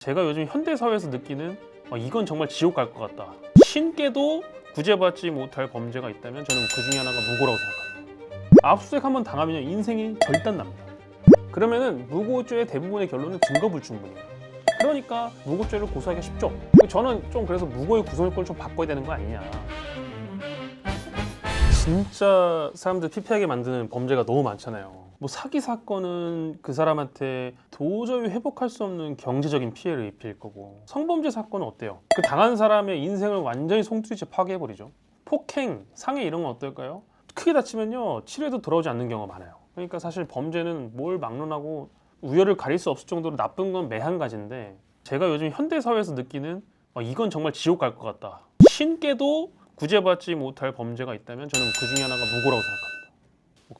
제가 요즘 현대사회에서 느끼는 이건 정말 지옥 갈 것 같다. 신께도 구제받지 못할 범죄가 있다면 저는 그 중에 하나가 무고라고 생각합니다. 압수수색 한번 당하면 인생이 절단납니다. 그러면은 무고죄의 대부분의 결론은 증거불충분이에요. 그러니까 무고죄를 고소하기가 쉽죠. 저는 좀 그래서 무고의 구속권을 좀 바꿔야 되는 거 아니냐. 진짜 사람들 피폐하게 만드는 범죄가 너무 많잖아요. 뭐 사기 사건은 그 사람한테 도저히 회복할 수 없는 경제적인 피해를 입힐 거고, 성범죄 사건은 어때요? 그 당한 사람의 인생을 완전히 송두리째 파괴해버리죠. 폭행, 상해 이런 건 어떨까요? 크게 다치면요 치료해도 돌아오지 않는 경우가 많아요. 그러니까 사실 범죄는 뭘 막론하고 우열을 가릴 수 없을 정도로 나쁜 건 매한 가지인데, 제가 요즘 현대사회에서 느끼는 이건 정말 지옥 갈 것 같다. 신께도 구제받지 못할 범죄가 있다면 저는 그 중에 하나가 무고라고 생각합니다.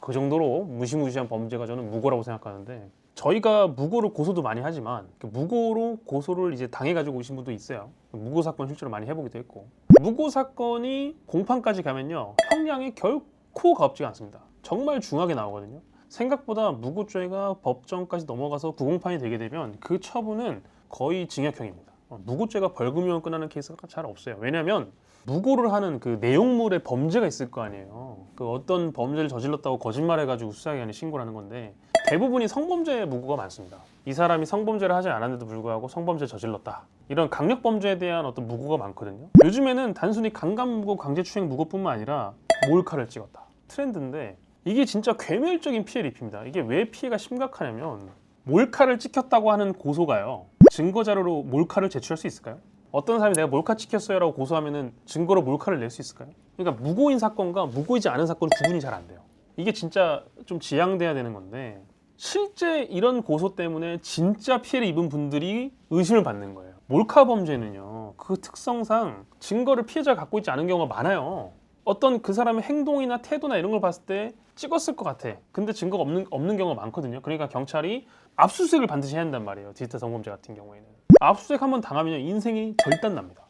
그 정도로 무시무시한 범죄가 저는 무고라고 생각하는데, 저희가 무고를 고소도 많이 하지만 그 무고로 고소를 이제 당해가지고 오신 분도 있어요. 무고 사건 실제로 많이 해보기도 했고, 무고 사건이 공판까지 가면요 형량이 결코 가볍지가 않습니다. 정말 중하게 나오거든요. 생각보다 무고죄가 법정까지 넘어가서 구공판이 되게 되면 그 처분은 거의 징역형입니다. 무고죄가 벌금형으로 끝나는 케이스가 잘 없어요. 왜냐하면 무고를 하는 그 내용물에 범죄가 있을 거 아니에요. 그 어떤 범죄를 저질렀다고 거짓말해가지고 수사기관에 신고를 하는 건데, 대부분이 성범죄 무고가 많습니다. 이 사람이 성범죄를 하지 않았는데도 불구하고 성범죄를 저질렀다, 이런 강력범죄에 대한 어떤 무고가 많거든요. 요즘에는 단순히 강간무고, 강제추행 무고뿐만 아니라 몰카를 찍었다, 트렌드인데 이게 진짜 괴멸적인 피해를 입힙니다. 이게 왜 피해가 심각하냐면, 몰카를 찍혔다고 하는 고소가요 증거자료로 몰카를 제출할 수 있을까요? 어떤 사람이 내가 몰카 찍혔어요 라고 고소하면은 증거로 몰카를 낼 수 있을까요? 그러니까 무고인 사건과 무고이지 않은 사건은 구분이 잘 안 돼요. 이게 진짜 좀 지양돼야 되는 건데, 실제 이런 고소 때문에 진짜 피해를 입은 분들이 의심을 받는 거예요. 몰카 범죄는요 그 특성상 증거를 피해자가 갖고 있지 않은 경우가 많아요. 어떤 그 사람의 행동이나 태도나 이런 걸 봤을 때 찍었을 것 같아. 근데 증거가 없는 경우가 많거든요. 그러니까 경찰이 압수수색을 반드시 해야 한단 말이에요. 디지털 성범죄 같은 경우에는 압수수색 한번 당하면 인생이 절단납니다.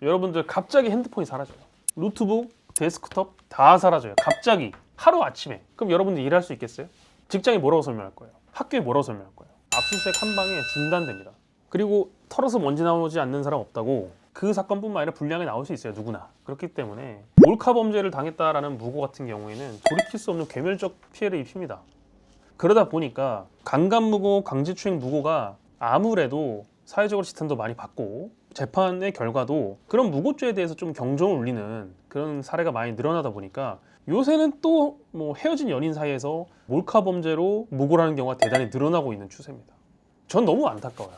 여러분들 갑자기 핸드폰이 사라져요. 노트북, 데스크톱 다 사라져요. 갑자기 하루아침에. 그럼 여러분들 일할 수 있겠어요? 직장에 뭐라고 설명할 거예요? 학교에 뭐라고 설명할 거예요? 압수수색 한 방에 중단됩니다. 그리고 털어서 먼지 나오지 않는 사람 없다고 그 사건뿐만 아니라 불량이 나올 수 있어요. 누구나. 그렇기 때문에 몰카 범죄를 당했다라는 무고 같은 경우에는 돌이킬 수 없는 괴멸적 피해를 입힙니다. 그러다 보니까 강간무고, 강제추행 무고가 아무래도 사회적으로 지탄도 많이 받고, 재판의 결과도 그런 무고죄에 대해서 좀 경종을 울리는 그런 사례가 많이 늘어나다 보니까 요새는 또 뭐 헤어진 연인 사이에서 몰카 범죄로 무고를 하는 경우가 대단히 늘어나고 있는 추세입니다. 전 너무 안타까워요.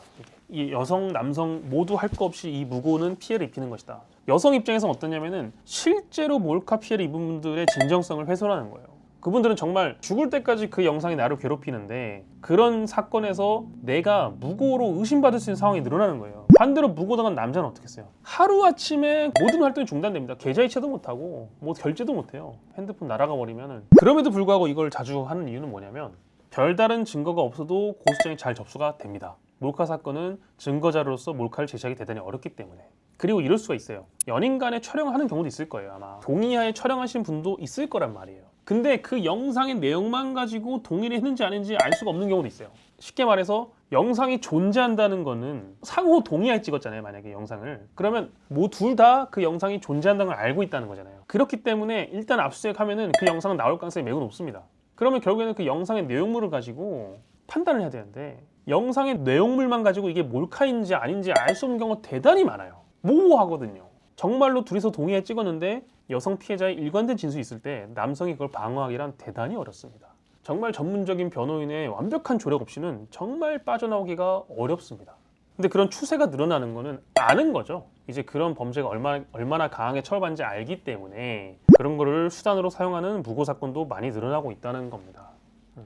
이 여성, 남성 모두 할 거 없이 이 무고는 피해를 입히는 것이다. 여성 입장에서는 어떠냐면은 실제로 몰카 피해를 입은 분들의 진정성을 훼손하는 거예요. 그분들은 정말 죽을 때까지 그 영상이 나를 괴롭히는데, 그런 사건에서 내가 무고로 의심받을 수 있는 상황이 늘어나는 거예요. 반대로 무고당한 남자는 어떻게 했어요? 하루아침에 모든 활동이 중단됩니다. 계좌이체도 못하고 뭐 결제도 못해요. 핸드폰 날아가 버리면은. 그럼에도 불구하고 이걸 자주 하는 이유는 뭐냐면, 별다른 증거가 없어도 고소장이 잘 접수가 됩니다. 몰카 사건은 증거자료로서 몰카를 제시하기 대단히 어렵기 때문에. 그리고 이럴 수가 있어요. 연인 간에 촬영하는 경우도 있을 거예요. 아마 동의하에 촬영하신 분도 있을 거란 말이에요. 근데 그 영상의 내용만 가지고 동의를 했는지 아닌지 알 수가 없는 경우도 있어요. 쉽게 말해서 영상이 존재한다는 거는 상호 동의하에 찍었잖아요. 만약에 영상을. 그러면 뭐 둘 다 그 영상이 존재한다는 걸 알고 있다는 거잖아요. 그렇기 때문에 일단 압수수색하면은 그 영상은 나올 가능성이 매우 높습니다. 그러면 결국에는 그 영상의 내용물을 가지고 판단을 해야 되는데, 영상의 내용물만 가지고 이게 몰카인지 아닌지 알 수 없는 경우가 대단히 많아요. 모호하거든요. 정말로 둘이서 동의해 찍었는데 여성 피해자의 일관된 진술이 있을 때 남성이 그걸 방어하기란 대단히 어렵습니다. 정말 전문적인 변호인의 완벽한 조력 없이는 정말 빠져나오기가 어렵습니다. 근데 그런 추세가 늘어나는 거는 아는 거죠. 이제 그런 범죄가 얼마나 강하게 처벌받는지 알기 때문에 그런 거를 수단으로 사용하는 무고 사건도 많이 늘어나고 있다는 겁니다.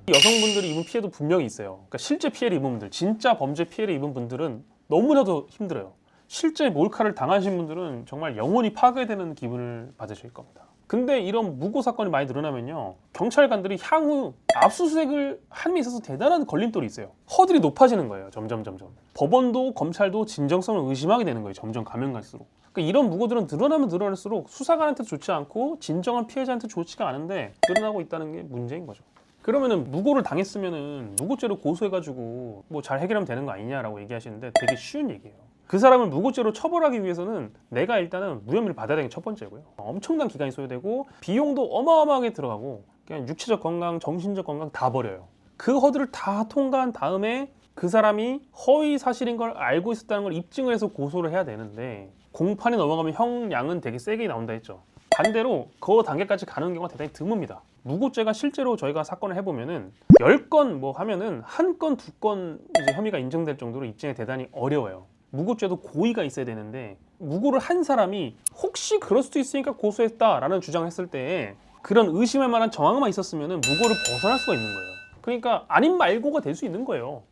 여성분들이 입은 피해도 분명히 있어요. 그러니까 실제 피해를 입은 분들, 진짜 범죄 피해를 입은 분들은 너무나도 힘들어요. 실제 몰카를 당하신 분들은 정말 영원히 파괴되는 기분을 받으실 겁니다. 근데 이런 무고 사건이 많이 늘어나면요, 경찰관들이 향후 압수수색을 함에 있어서 대단한 걸림돌이 있어요. 허들이 높아지는 거예요. 점점. 법원도 검찰도 진정성을 의심하게 되는 거예요. 점점 가면 갈수록. 그러니까 이런 무고들은 늘어나면 늘어날수록 수사관한테도 좋지 않고 진정한 피해자한테 좋지가 않은데 늘어나고 있다는 게 문제인 거죠. 그러면은 무고를 당했으면은 무고죄로 고소해가지고 뭐 잘 해결하면 되는 거 아니냐라고 얘기하시는데 되게 쉬운 얘기예요. 그 사람을 무고죄로 처벌하기 위해서는 내가 일단은 무혐의를 받아야 되는 게 첫 번째고요. 엄청난 기간이 소요되고 비용도 어마어마하게 들어가고 그냥 육체적 건강, 정신적 건강 다 버려요. 그 허들을 다 통과한 다음에 그 사람이 허위 사실인 걸 알고 있었다는 걸 입증을 해서 고소를 해야 되는데 공판에 넘어가면 형량은 되게 세게 나온다 했죠. 반대로 그 단계까지 가는 경우가 대단히 드뭅니다. 무고죄가 실제로 저희가 사건을 해보면은 10건 뭐 하면은 한 건, 두 건 이제 혐의가 인정될 정도로 입증이 대단히 어려워요. 무고죄도 고의가 있어야 되는데 무고를 한 사람이 혹시 그럴 수도 있으니까 고소했다라는 주장을 했을 때 그런 의심할 만한 정황만 있었으면은 무고를 벗어날 수가 있는 거예요. 그러니까 아닌 말고가 될 수 있는 거예요.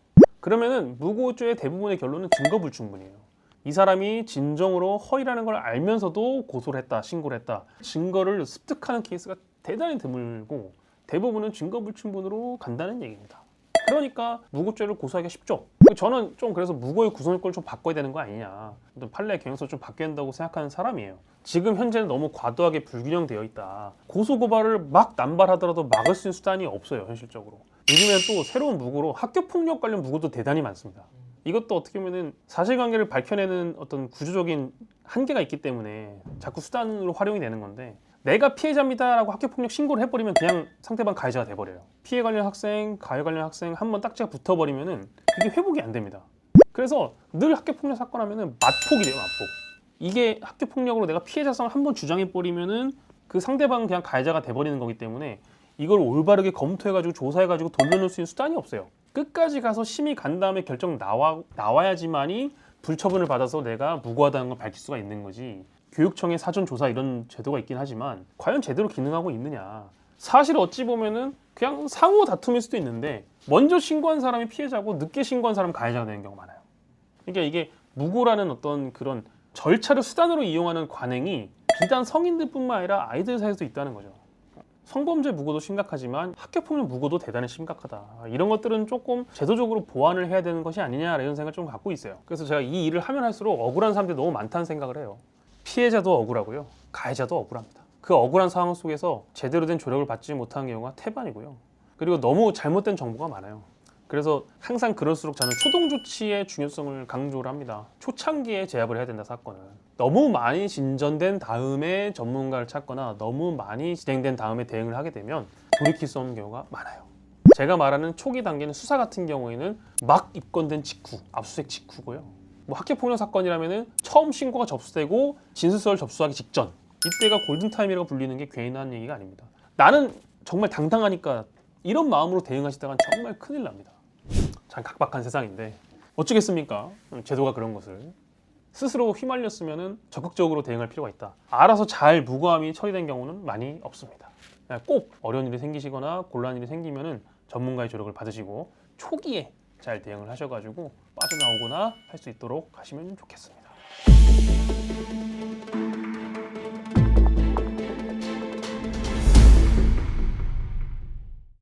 그러면은 무고죄의 대부분의 결론은 증거불충분이에요. 이 사람이 진정으로 허위라는 걸 알면서도 고소를 했다, 신고를 했다. 증거를 습득하는 케이스가 대단히 드물고 대부분은 증거불충분으로 간다는 얘기입니다. 그러니까 무고죄를 고소하기가 쉽죠. 저는 좀 그래서 무고의 구성요건을 좀 바꿔야 되는 거 아니냐, 판례 경향성을 좀 바뀌어야 된다고 생각하는 사람이에요. 지금 현재는 너무 과도하게 불균형되어 있다. 고소고발을 막 남발하더라도 막을 수 있는 수단이 없어요, 현실적으로. 요즘엔 또 새로운 무고로 학교폭력 관련 무고도 대단히 많습니다. 이것도 어떻게 보면은 사실관계를 밝혀내는 어떤 구조적인 한계가 있기 때문에 자꾸 수단으로 활용이 되는 건데 내가 피해자입니다라고 학교폭력 신고를 해버리면 그냥 상대방 가해자가 돼버려요. 피해 관련 학생, 가해 관련 학생 한번 딱지가 붙어버리면은 그게 회복이 안 됩니다. 그래서 늘 학교폭력 사건 하면은 맛폭이 돼요, 맛폭. 이게 학교폭력으로 내가 피해자성을 한번 주장해버리면은 그 상대방은 그냥 가해자가 돼버리는 거기 때문에 이걸 올바르게 검토해가지고 조사해가지고 돌려놓을 수 있는 수단이 없어요. 끝까지 가서 심의 간 다음에 결정 나와야지만이 불처분을 받아서 내가 무고하다는 걸 밝힐 수가 있는 거지. 교육청의 사전조사 이런 제도가 있긴 하지만 과연 제대로 기능하고 있느냐. 사실 어찌 보면은 그냥 상호 다툼일 수도 있는데 먼저 신고한 사람이 피해자고 늦게 신고한 사람은 가해자가 되는 경우가 많아요. 그러니까 이게 무고라는 어떤 그런 절차를 수단으로 이용하는 관행이 비단 성인들뿐만 아니라 아이들 사이에서도 있다는 거죠. 성범죄 무고도 심각하지만 학교폭력 무고도 대단히 심각하다. 이런 것들은 조금 제도적으로 보완을 해야 되는 것이 아니냐 이런 생각을 좀 갖고 있어요. 그래서 제가 이 일을 하면 할수록 억울한 사람들이 너무 많다는 생각을 해요. 피해자도 억울하고요, 가해자도 억울합니다. 그 억울한 상황 속에서 제대로 된 조력을 받지 못한 경우가 태반이고요. 그리고 너무 잘못된 정보가 많아요. 그래서 항상 그럴수록 저는 초동 조치의 중요성을 강조를 합니다. 초창기에 제압을 해야 된다, 사건은. 너무 많이 진전된 다음에 전문가를 찾거나 너무 많이 진행된 다음에 대응을 하게 되면 돌이킬 수 없는 경우가 많아요. 제가 말하는 초기 단계는 수사 같은 경우에는 막 입건된 직후, 압수수색 직후고요. 뭐 학교폭력 사건이라면은 처음 신고가 접수되고 진술서를 접수하기 직전, 이때가 골든타임이라고 불리는 게 괜한 얘기가 아닙니다. 나는 정말 당당하니까 이런 마음으로 대응하시다간 정말 큰일 납니다. 참 각박한 세상인데 어쩌겠습니까? 제도가 그런 것을. 스스로 휘말렸으면 적극적으로 대응할 필요가 있다. 알아서 잘 무고함이 처리된 경우는 많이 없습니다. 꼭 어려운 일이 생기시거나 곤란한 일이 생기면 전문가의 조력을 받으시고 초기에 잘 대응을 하셔가지고 빠져나오거나 할 수 있도록 하시면 좋겠습니다.